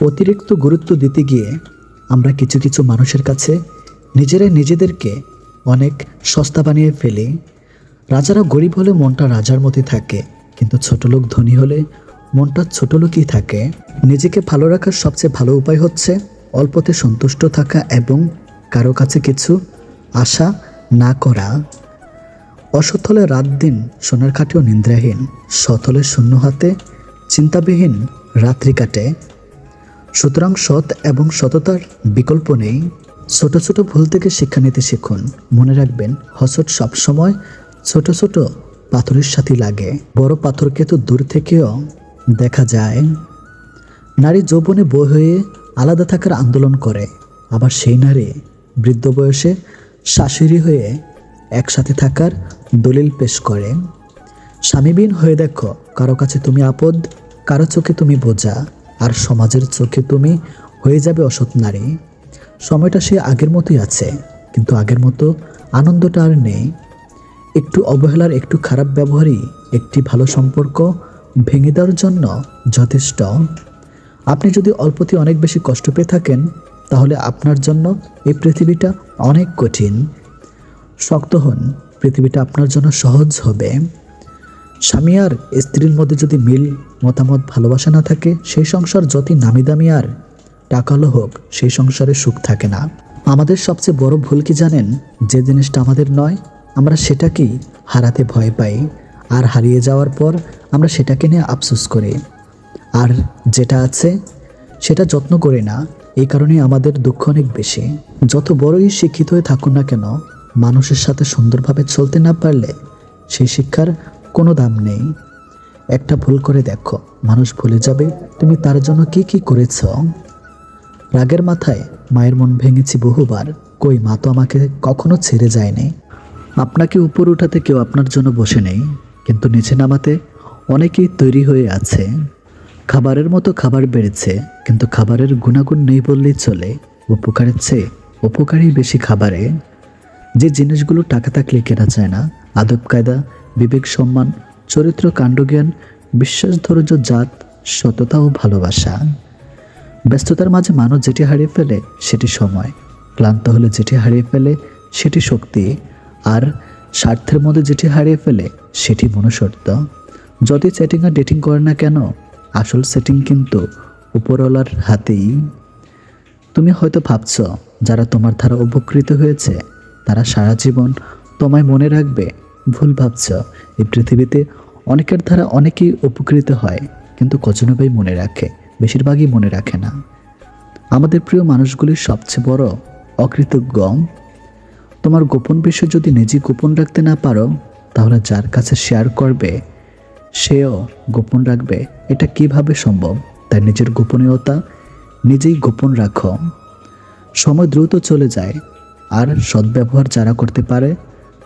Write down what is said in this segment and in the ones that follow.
অতিরিক্ত গুরুত্ব দিতে গিয়ে আমরা কিছু কিছু মানুষের কাছে নিজেরাই নিজেদেরকে অনেক সস্তা বানিয়ে ফেলি। রাজারা গরিব হলে মনটা রাজার মতোই থাকে, কিন্তু ছোটলোক ধনী হলে মনটা ছোটলোকই থাকে। নিজেকে ভালো রাখার সবচেয়ে ভালো উপায় হচ্ছে অল্পতে সন্তুষ্ট থাকা এবং কারো কাছে কিছু আশা না করা। অসৎ হলে রাত দিন সোনার খাটেও নিদ্রাহীন, সৎ হলে শূন্য হাতে চিন্তাবিহীন রাত্রি কাটে। সুতরাং সৎ এবং সততার বিকল্প নেই। ছোট ছোট ভুল থেকে শিক্ষা নিতে শিখুন। মনে রাখবেন, হসট সবসময় ছোট ছোট পাথরের সাথে লাগে, বড় পাথরকে তো দূর থেকেও দেখা যায়। নারী যৌবনে বই হয়ে আলাদা থাকার আন্দোলন করে, আবার সেই নারী বৃদ্ধ বয়সে শাশুড়ি হয়ে একসাথে থাকার দলিল পেশ করে। স্বামীবিহীন হয়ে দেখো, কারো কাছে তুমি আপদ, কারো চোখে তুমি বোঝা, আর সমাজের চোখে তুমি হয়ে যাবে অসৎ নারী। সময়টা সে আগের মতোই আছে, কিন্তু আগের মতো আনন্দটা আর নেই। একটু অবহেলার, একটু খারাপ ব্যবহারই একটি ভালো সম্পর্ক ভেঙে দেওয়ার জন্য যথেষ্ট। আপনি যদি অল্পতে অনেক বেশি কষ্ট পেয়ে থাকেন, তাহলে আপনার জন্য এই পৃথিবীটা অনেক কঠিন। শক্ত হন, পৃথিবীটা আপনার জন্য সহজ হবে। স্বামী আর স্ত্রীর মধ্যে যদি মিল, মতামত, ভালোবাসা না থাকে, সেই সংসার যতই নামি দামি আর টাকালো হোক, সেই সংসারে সুখ থাকে না। আমাদের সবচেয়ে বড় ভুল কি জানেন? যে জিনিসটা আমাদের নয়, আমরা সেটাকেই হারাতে ভয় পাই, আর হারিয়ে যাওয়ার পর আমরা সেটাকে নিয়ে আফসোস করি। আর যেটা আছে সেটা যত্ন করি না, এই কারণেই আমাদের দুঃখ অনেক বেশি। যত বড়ই শিক্ষিত হয়ে থাকুন না কেন, মানুষের সাথে সুন্দরভাবে চলতে না পারলে সেই শিক্ষার কোনো দাম নেই। একটা ভুল করে দেখো, মানুষ ভুলে যাবে তুমি তার জন্য কি কি করেছ। রাগের মাথায় মায়ের মন ভেঙেছি বহুবার, কই মা তো আমাকে কখনো ছেড়ে যায়নি। আপনাকে উপর উঠাতে কেউ আপনার জন্য বসে নেই, কিন্তু নিচে নামাতে অনেকেই তৈরি হয়ে আছে। খাবারের মতো খাবার বেড়েছে, কিন্তু খাবারের গুণাগুণ নেই বললেই চলে। উপকারের চেয়ে উপকারই বেশি খাবারে। যে জিনিসগুলো টাকা থাকলে কেনা যায় না, আদব কায়দা, বিবেক, সম্মান, চরিত্র, কাণ্ডজ্ঞান, বিশ্বাস, ধৈর্য, জাত, সততা ও ভালোবাসা। ব্যস্ততার মাঝে মানুষ যেটি হারিয়ে ফেলে সেটি সময়, ক্লান্ত হলে যেটি হারিয়ে ফেলে সেটি শক্তি, আর স্বার্থের মধ্যে যেটি হারিয়ে ফেলে সেটি মনুষ্যত্ব। যদি চ্যাটিং আর ডেটিং করে না কেন, আসল সেটিং কিন্তু উপরওয়ালার হাতেই। তুমি হয়তো ভাবছ যারা তোমার দ্বারা উপকৃত হয়েছে তারা সারা জীবন তোমায় মনে রাখবে। ভুল ভাবছ। এই পৃথিবীতে অনেকের দ্বারা অনেকেই উপকৃত হয়, কিন্তু কজনই মনে রাখে? বেশিরভাগই মনে রাখে না। আমাদের প্রিয় মানুষগুলির সবচেয়ে বড় অকৃতজ্ঞ। তোমার গোপন বিষয় যদি নিজে গোপন রাখতে না পারো, তাহলে যার কাছে শেয়ার করবে সেও গোপন রাখবে। এটা কিভাবে সম্ভব? তাই নিজের গোপনীয়তা নিজেই গোপন রাখো। সময় দ্রুত চলে যায়, আর সদ্ব্যবহার যারা করতে পারে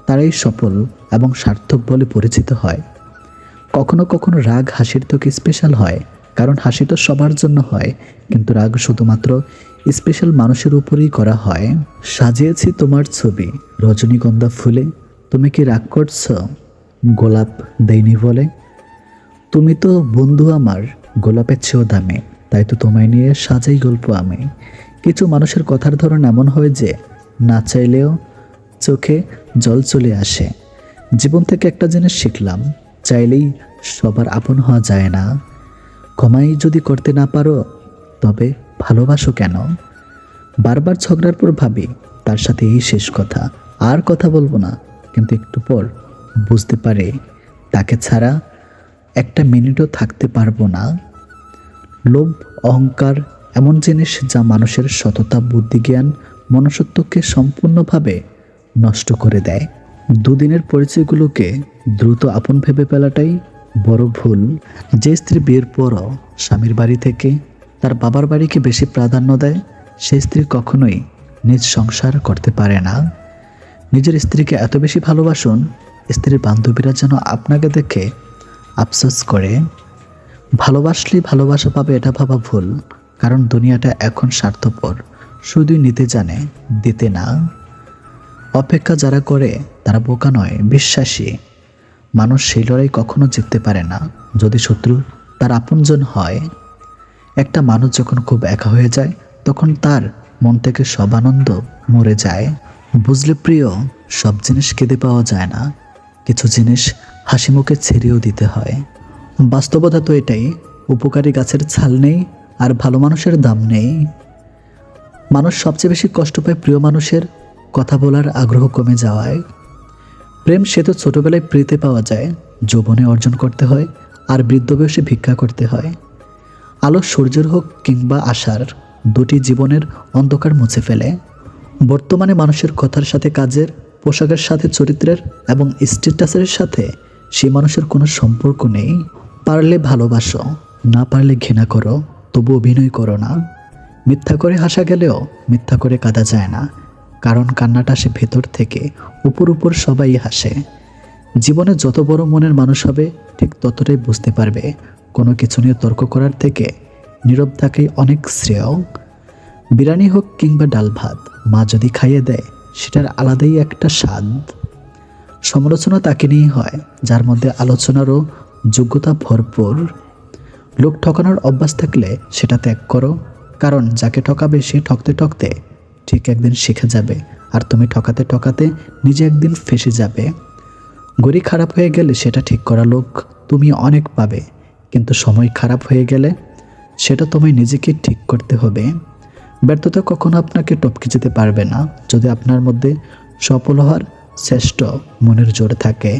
তারাই সফল এবং সার্থক বলে পরিচিত হয়। কখনো কখনো রাগ হাসির থেকে স্পেশাল হয়, কারণ হাসি তো সবার জন্য হয়, কিন্তু রাগ শুধুমাত্র স্পেশাল মানুষের উপরেই করা হয়। সাজিয়েছি তোমার ছবি রজনীগন্ধা ফুলে, তুমি কি রাগ করছ গোলাপ দেইনি বলে? তুমি তো বন্ধু আমার গোলাপের চেয়েও দামি, তাই তো তোমায় নিয়ে সাজাই গল্প আমি। কিছু মানুষের কথার ধরন এমন হয় যে না চাইলেও চোখে জল চলে আসে। জীবন থেকে একটা জিনিস শিখলাম, চাইলেই সবার আপন হওয়া যায় না। ক্ষমাই যদি করতে না পারো, তবে ভালোবাসো কেন? বারবার ঝগড়ার পর ভাবি তার সাথে এই শেষ কথা, আর কথা বলবো না। কিন্তু একটু পর বুঝতে পারে তাকে ছাড়া একটা মিনিটও থাকতে পারবো না। লোভ, অহংকার এমন জিনিস যা মানুষের সততা, বুদ্ধি, জ্ঞান, মনুষ্যত্বকে সম্পূর্ণভাবে নষ্ট করে দেয়। দুদিনের পরিচয়গুলোকে দ্রুত আপন ভেবে ফেলাটাই বড় ভুল। যে স্ত্রী বিয়ের পরও স্বামীর বাড়ি থেকে তার বাবার বাড়িকে বেশি প্রাধান্য দেয়, সেই স্ত্রী কখনোই নিজ সংসার করতে পারে না। নিজের স্ত্রীকে এত বেশি ভালোবাসুন, স্ত্রীর বান্ধবীরা যেন আপনাকে দেখে আফসোস করে। ভালোবাসলেই ভালোবাসা পাবে এটা ভাবা ভুল, কারণ দুনিয়াটা এখন স্বার্থপর, শুধুই নিতে জানে, দিতে না। অপেক্ষা যারা করে তারা বোকা নয়, বিশ্বাসী। মানুষ সেই লড়াই কখনো জিততে পারে না যদি শত্রু তার আপনজন হয়। একটা মানুষ যখন খুব একা হয়ে যায় তখন তার মন থেকে সব আনন্দ মরে যায়। বুঝলে প্রিয়, সব জিনিস কেঁদে পাওয়া যায় না, কিছু জিনিস হাসি মুখে ছেড়েও দিতে হয়। বাস্তবতা তো এটাই, উপকারী গাছের ছাল নেই আর ভালো মানুষের দাম নেই। মানুষ সবচেয়ে বেশি কষ্ট পায় প্রিয় মানুষের কথা বলার আগ্রহ কমে যাওয়ায়। প্রেম সে তো ছোটবেলায় প্রীতে পাওয়া যায়, যৌবনে অর্জন করতে হয় আর বৃদ্ধ বয়সে ভিক্ষা করতে হয়। আলো সূর্যের হোক কিংবা আশার, দুটি জীবনের অন্ধকার মুছে ফেলে। বর্তমানে মানুষের কথার সাথে কাজের, পোশাকের সাথে চরিত্রের এবং স্ট্যাটাসের সাথে সেই মানুষের কোনো সম্পর্ক নেই। পারলে ভালোবাসো, না পারলে ঘৃণা করো, তবু অভিনয় করো না। মিথ্যা করে হাসা গেলেও মিথ্যা করে কাঁদা যায় না, কারণ কান্নাটা আসে ভেতর থেকে, উপর উপর সবাই হাসে। জীবনে যত বড় মনের মানুষ হবে ঠিক ততটাই বুঝতে পারবে কোনো কিছু নিয়ে তর্ক করার থেকে নীরব থাকাই অনেক শ্রেয়। বিরিয়ানি হোক কিংবা ডাল ভাত, মা যদি খাইয়ে দেয় সেটার আলাদাই একটা স্বাদ। সমালোচনা তাকে নিয়েই হয় যার মধ্যে আলোচনারও যোগ্যতা ভরপুর। লোক ঠকানোর অভ্যাস থাকলে সেটা ত্যাগ করো, কারণ যাকে ঠকাবে সে ঠকতে ঠকতে ঠিক একদিন শিখে যাবে, আর তুমি ঠকাতে ঠকাতে নিজে একদিন ফেঁসে যাবে। ঘড়ি খারাপ হয়ে গেলে সেটা ঠিক করা লোক তুমি অনেক পাবে, কিন্তু সময় খারাপ হয়ে গেলে সেটা তোমায় নিজেকে ঠিক করতে হবে। ব্যর্থতা কখনো আপনাকে টপকে যেতে পারবে না যদি আপনার মধ্যে সফল হওয়ার শ্রেষ্ঠ মনের জোর থাকে।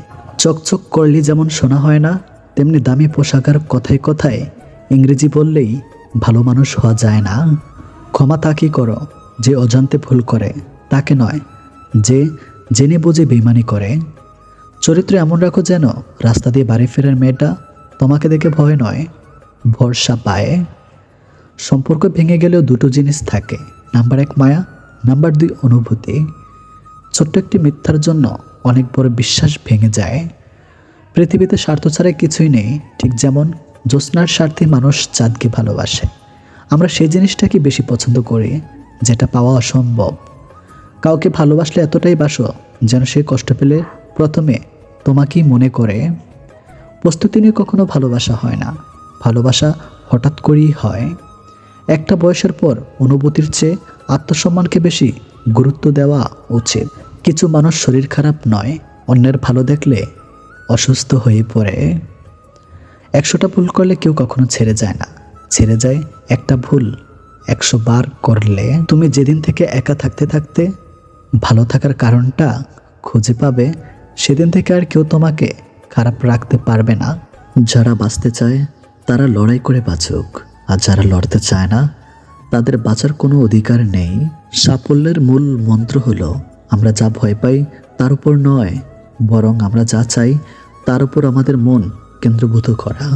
চকচক করলে যেমন শোনা হয় না, তেমনি দামি পোশাকের কথায় কথায় ইংরেজি বললেই ভালো মানুষ হওয়া যায় না। ক্ষমা তাকে করো যে অজান্তে ভুল করে, তাকে নয় যে জেনে বুঝে বেইমানি করে। চরিত্র এমন রাখো যেন রাস্তা দিয়ে বাড়ি ফেরার মেয়েটা তোমাকে দেখে ভয় নয়, ভরসা পায়। সম্পর্ক ভেঙে গেলেও দুটো জিনিস থাকে, নাম্বার 1 মায়া, নাম্বার 2 অনুভূতি। ছোট্ট একটি মিথ্যার জন্য অনেক বড় বিশ্বাস ভেঙে যায়। পৃথিবীতে স্বার্থ ছাড়া কিছুই নেই, ঠিক যেমন জ্যোৎস্নার স্বার্থে মানুষ চাঁদকে ভালোবাসে। আমরা সেই জিনিসটাকে বেশি পছন্দ করি যেটা পাওয়া অসম্ভব। কাউকে ভালোবাসলে এতটাই বাসো যেন সে কষ্ট পেলে প্রথমে তোমাকেই মনে করে। প্রস্তুতি নিয়ে কখনো ভালোবাসা হয় না, ভালোবাসা হঠাৎ করেই হয়। একটা বয়সের পর অনুভূতির চেয়ে আত্মসম্মানকে বেশি গুরুত্ব দেওয়া উচিত। কিছু মানুষ শরীর খারাপ নয়, অন্যের ভালো দেখলে অসুস্থ হয়ে পড়ে। 100টা ভুল করলে কেউ কখনো ছেড়ে যায় না, ছেড়ে যায় একটা ভুল 100 বার করলে। তুমি যেদিন থেকে একা থাকতে থাকতে ভালো থাকার কারণটা খুঁজে পাবে, সেদিন থেকে আর কেউ তোমাকে খারাপ রাখতে পারবে না। যারা বাঁচতে চায় তারা লড়াই করে বাঁচুক, আর যারা লড়তে চায় না তাদের বাঁচার কোনো অধিকার নেই। সাফল্যের মূল মন্ত্র হলো আমরা যা ভয় পাই তার উপর নয়, বরং আমরা যা চাই তার উপর আমাদের মন কেন্দ্রীভূত করা।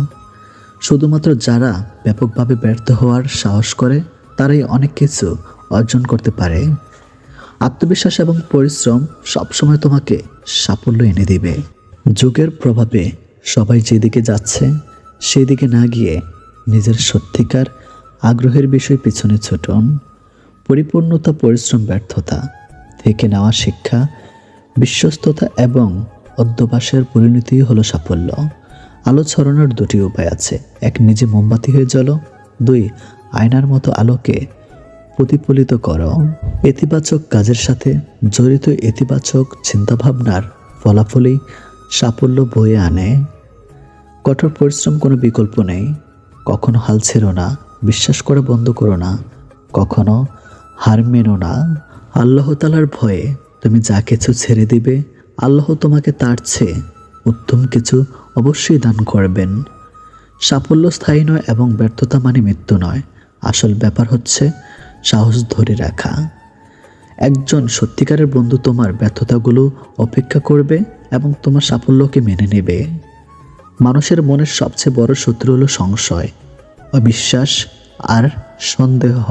শুধুমাত্র যারা ব্যাপকভাবে ব্যর্থ হওয়ার সাহস করে তারাই অনেক কিছু অর্জন করতে পারে। আত্মবিশ্বাস এবং পরিশ্রম সবসময় তোমাকে সাফল্য এনে দেবে। যুগের প্রভাবে সবাই যেদিকে যাচ্ছে সেই দিকে না গিয়ে নিজের সত্যিকার আগ্রহের বিষয় পিছনে ছুটুন। পরিপূর্ণতা, পরিশ্রম, ব্যর্থতা থেকে নেওয়া শিক্ষা, বিশ্বস্ততা এবং অধ্যবসায়ের পরিণতি হলো সাফল্য। আলো ছড়ানোর দুটি উপায় আছে, 1 নিজে মোমবাতি হয়ে জ্বলো, 2 আয়নার মতো আলোকে প্রতিফলিত করো। ইতিবাচক কাজের সাথে জড়িত ইতিবাচক চিন্তাভাবনার ফলাফলই সাফল্য বয়ে আনে। কঠোর পরিশ্রম কোনো বিকল্প নেই। কখনো হাল ছেড়ো না, বিশ্বাস করা বন্ধ করো না, কখনো হার মেনো না। আল্লাহ তাআলার ভয়ে তুমি যা কিছু ছেড়ে দিবে, আল্লাহ তোমাকে তার চেয়ে উত্তম কিছু অবশ্যই দান করবেন। সাফল্য স্থায়ী নয় এবং ব্যর্থতা মানে মৃত্যু নয়। আসল ব্যাপার হচ্ছে সাহস ধরে রাখা। একজন সত্যিকারের বন্ধু তোমার ব্যর্থতাগুলো উপেক্ষা করবে এবং তোমার সাফল্যকে মেনে নেবে। মানুষের মনের সবচেয়ে বড় শত্রু হলো সংশয়, অবিশ্বাস আর সন্দেহ।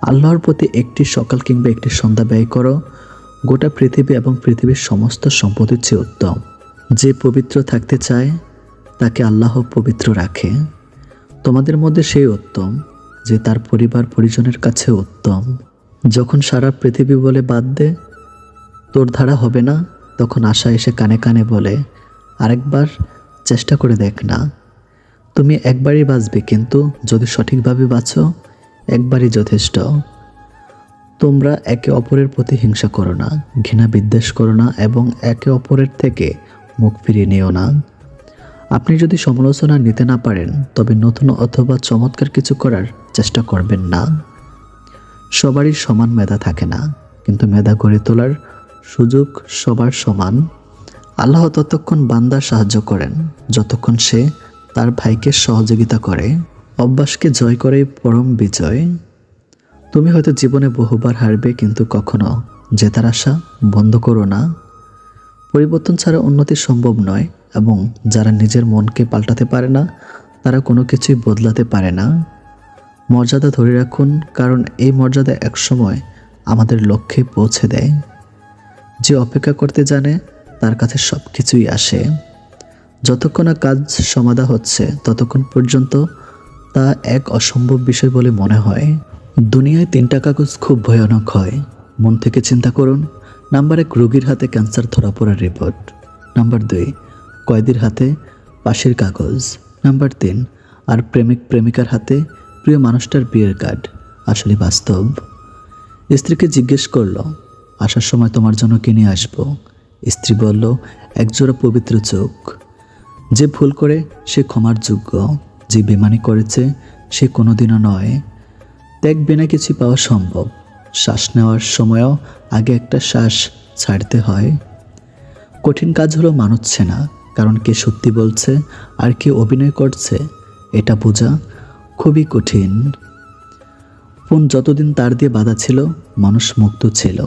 আল্লাহর প্রতি একটি সকাল কিংবা একটি সন্ধ্যা ব্যয় করো, গোটা পৃথিবী এবং পৃথিবীর সমস্ত সম্পত্তির চেয়ে উত্তম। যে পবিত্র থাকতে চায় তাকে আল্লাহ পবিত্র রাখে। তোমাদের মধ্যে সেই উত্তম যে তার পরিবার পরিজনের কাছে উত্তম। যখন সারা পৃথিবী বলে বাদ দে, তোর ধারা হবে না, তখন আশা এসে কানে কানে বলে আরেকবার চেষ্টা করে দেখ না। তো তুমি একবারই বাঁচবে, কিন্তু যদি সঠিকভাবে বাঁচো একবারই যথেষ্ট। তোমরা একে অপরের প্রতি হিংসা করো না, ঘৃণা বিদ্বেষ করো না এবং একে অপরের থেকে মুখ ফিরিয়ে নিও না। আপনি যদি সমালোচনা নিতে না পারেন তবে নতুন অথবা চমৎকার কিছু করার চেষ্টা করবেন না। সবারই সমান মেধা থাকে না, কিন্তু মেধা গড়ে তোলার সুযোগ সবার সমান। আল্লাহ ততক্ষণ বান্দার সাহায্য করেন যতক্ষণ সে তার ভাইকে সহযোগিতা করে। অভ্যাসকে জয় করে পরম বিজয়। তুমি হয়তো জীবনে বহুবার হারবে, কিন্তু কখনো জেতার আশা বন্ধ করো না। পরিবর্তন ছাড়া উন্নতি সম্ভব নয় এবং যারা নিজের মনকে পাল্টাতে পারে না তারা কোনো কিছুই বদলাতে পারে না। মর্যাদা ধরে রাখুন, কারণ এই মর্যাদা একসময় আমাদের লক্ষ্যে পৌঁছে দেয়। যে অপেক্ষা করতে জানে তার কাছে সব কিছুই আসে। যতক্ষণ না কাজ সমাধা হচ্ছে ততক্ষণ পর্যন্ত তা এক অসম্ভব বিষয় বলে মনে হয়। দুনিয়ায় 3টা কাগজ খুব ভয়ানক হয়। মন থেকে চিন্তা করুন। নাম্বার 1, রোগীর হাতে ক্যান্সার ধরা পড়ার রিপোর্ট। নাম্বার 2, কয়েদির হাতে পাশের কাগজ। নাম্বার 3, আর প্রেমিক প্রেমিকার হাতে প্রিয় মানুষটার বিয়ের কার্ড। আসলে বাস্তব। স্ত্রীকে জিজ্ঞেস করলো, আসার সময় তোমার জন্য কি নিয়ে আসবো? স্ত্রী বলল, একজোড়া পবিত্র চোখ। যে ভুল করে সে ক্ষমার যোগ্য, যে বেমানি করেছে সে কোনোদিনও নয়। ত্যাগ বিনা কিছু পাওয়া সম্ভব। শ্বাস নেওয়ার সময়ও আগে একটা শ্বাস ছাড়তে হয়। কঠিন কাজ হলো মানছে না, কারণ কে সত্যি বলছে আর কে অভিনয় করছে এটা বোঝা খুবই কঠিন। ফোন যতদিন তার দিয়ে বাঁধা ছিল মানুষ মুক্ত ছিল।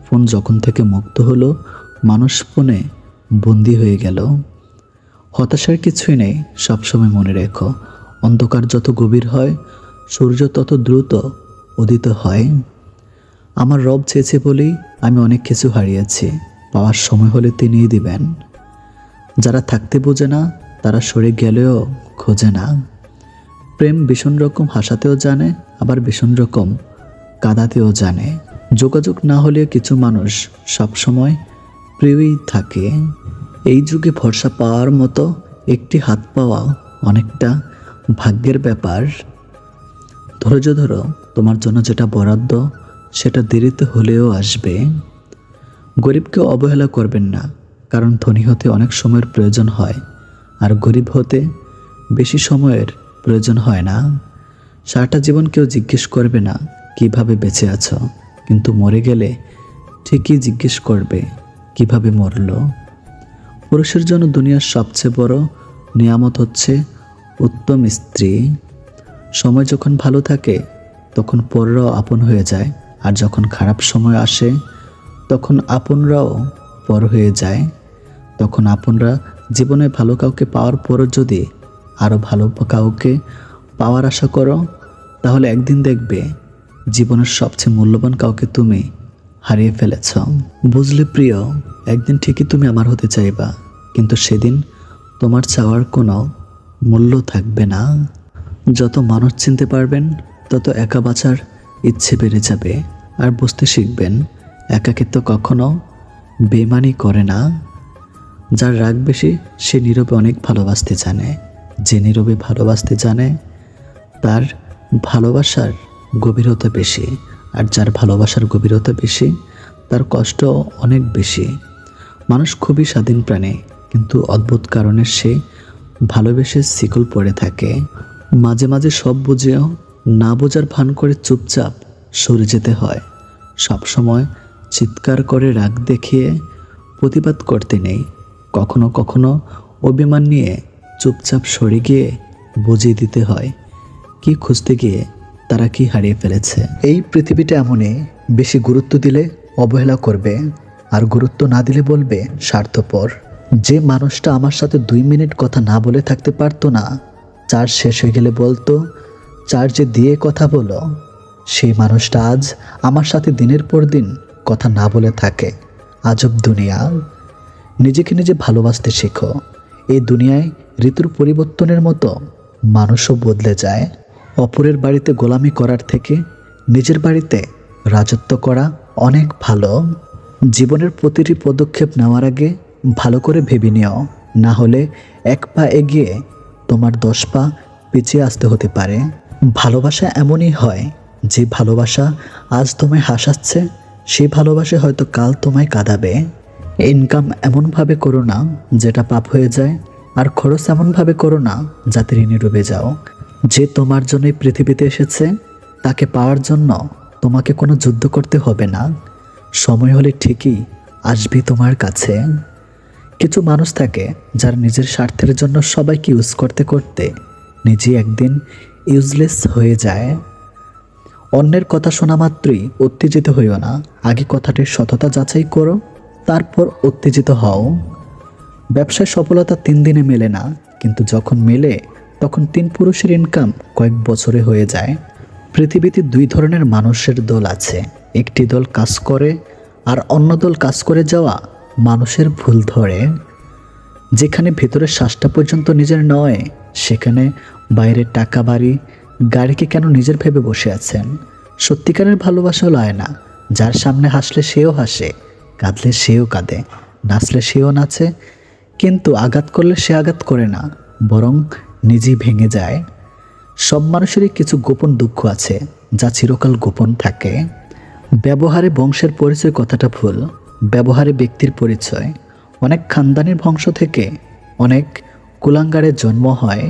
ফোন যখন থেকে মুক্ত হলো মানুষ ফোনে বন্দি হয়ে গেল। হতাশার কিছুই নেই, সবসময় মনে রেখো, অন্ধকার যত গভীর হয় সূর্য তত দ্রুত উদিত হয়। আমার রব চেয়েছে বলেই আমি অনেক কিছু হারিয়েছি। পাওয়ার সময় হলে তিনিই দিবেন। যারা থাকতে বোঝে না তারা সরে গেলেও খোঁজে না। প্রেম ভীষণ রকম হাসাতেও জানে, আবার ভীষণ রকম কাঁদাতেও জানে। যোগাযোগ না হলেও কিছু মানুষ সবসময় প্রিয়ই থাকে। এই যুগে ভরসা পাওয়ার মতো একটি হাত পাওয়া অনেকটা ভাগ্যের ব্যাপার। ধৈর্য ধরো, তোমার জন্য যেটা বরাদ্দ সেটা দেরিতে হলেও আসবে। গরিবকে অবহেলা করবেন না, কারণ ধনী হতে অনেক সময়ের প্রয়োজন হয় আর গরিব হতে বেশি সময়ের প্রয়োজন হয় না। সারাটা জীবন কেউ জিজ্ঞেস করবে না কিভাবে বেঁচে আছো, কিন্তু মরে গেলে ঠিকই জিজ্ঞেস করবে কিভাবে মরলো। পুরুষের জন্য দুনিয়ার সবচেয়ে বড় নিয়ামত হচ্ছে উত্তম স্ত্রী। সময় যখন ভালো থাকে তখন পররাও আপন হয়ে যায়, আর যখন খারাপ সময় আসে তখন আপনরাও পর হয়ে যায়। তখন আপনরা জীবনে ভালো কাউকে পাওয়ার পরও যদি আরও ভালো কাউকে পাওয়ার আশা করো তাহলে একদিন দেখবে জীবনের সবচেয়ে মূল্যবান কাউকে তুমি হারিয়ে ফেলেছ। বুঝলে প্রিয়, একদিন ঠিকই তুমি আমার হতে চাইবা, কিন্তু সেদিন তোমার চাওয়ার কোনো মূল্য থাকবে না। যত মানুষ চিনতে পারবেন তত একা বাঁচার ইচ্ছে বেড়ে যাবে, আর বুঝতে শিখবেন একাকিত্ব কখনো বেমানি করে না। যার রাগ বেশি সে নীরবে অনেক ভালোবাসতে জানে। যে নীরবে ভালোবাসতে জানে তার ভালোবাসার গভীরতা বেশি, আর যার ভালোবাসার গভীরতা বেশি তার কষ্ট অনেক বেশি। মানুষ খুবই স্বাধীন প্রাণী, কিন্তু অদ্ভুত কারণে সে ভালোবেসে শিকল পড়ে থাকে। মাঝে মাঝে সব বুঝেও না বোঝার ভান করে চুপচাপ সরে যেতে হয়। সবসময় চিৎকার করে রাগ দেখিয়ে প্রতিবাদ করতে নেই। কখনো কখনো অভিমান নিয়ে চুপচাপ সরে গিয়ে বুঝিয়ে দিতে হয় কি খুঁজতে গিয়ে তারা কি হারিয়ে ফেলেছে। এই পৃথিবীটা এমনই, বেশি গুরুত্ব দিলে অবহেলা করবে, আর গুরুত্ব না দিলে বলবে স্বার্থপর। যে মানুষটা আমার সাথে 2 মিনিট কথা না বলে থাকতে পারতো না, চার্জ শেষ হয়ে গেলে বলতো চার্জে দিয়ে কথা বলো, সেই মানুষটা আজ আমার সাথে দিনের পর দিন কথা না বলে থাকে। আজব দুনিয়া। নিজেকে নিজে ভালোবাসতে শেখো। এই দুনিয়ায় ঋতুর পরিবর্তনের মতো মানুষও বদলে যায়। অপরের বাড়িতে গোলামি করার থেকে নিজের বাড়িতে রাজত্ব করা অনেক ভালো। জীবনের প্রতিটি পদক্ষেপ নেওয়ার আগে ভালো করে ভেবে নিও, না হলে 1 পা এগিয়ে তোমার 10 পা পিছিয়ে আসতে হতে পারে। ভালোবাসা এমনই হয়, যে ভালোবাসা আজ তোমায় হাসাচ্ছে সেই ভালোবাসা হয়তো কাল তোমায় কাঁদাবে। ইনকাম এমনভাবে করো না যেটা পাপ হয়ে যায়, আর খরচ এমনভাবে করো না যাতে ঋণে ডুবে যাও। যে তোমার জন্যই পৃথিবীতে এসেছে তাকে পাওয়ার জন্য তোমাকে কোনো যুদ্ধ করতে হবে না। সময় হলে ঠিকই আসবে তোমার কাছে। কিছু মানুষ থাকে যারা নিজের স্বার্থের জন্য সবাইকে ইউজ করতে করতে নিজে একদিন ইউজলেস হয়ে যায়। অন্যের কথা শোনা মাত্রই উত্তেজিত হইও না, আগে কথাটির সততা যাচাই করো, তারপর উত্তেজিত হও। ব্যবসায় সফলতা 3 দিনে মেলে না, কিন্তু যখন মেলে তখন 3 পুরুষের ইনকাম কয়েক বছরে হয়ে যায়। পৃথিবীতে 2 ধরনের মানুষের দল আছে, একটি দল কাজ করে আর অন্য দল কাজ করে যাওয়া মানুষের ভুল ধরে। যেখানে ভেতরের শ্বাসটা পর্যন্ত নিজের নয়, সেখানে বাইরে টাকা বাড়ি গাড়িকে কেন নিজের ভেবে বসে আছেন? সত্যিকারের ভালোবাসা হলো আয়না, যার সামনে হাসলে সেও হাসে, কাঁদলে সেও কাঁদে, নাচলে সেও নাচে, কিন্তু আঘাত করলে সে আঘাত করে না, বরং নিজেই ভেঙে যায়। সব মানুষেরই কিছু গোপন দুঃখ আছে, যা চিরকাল গোপন থাকে। ব্যবহারে বংশের পরিচয় কথাটা ভুল, ব্যবহারে ব্যক্তির পরিচয়। অনেক খানদানের বংশ থেকে অনেক কুলাঙ্গারের জন্ম হয়।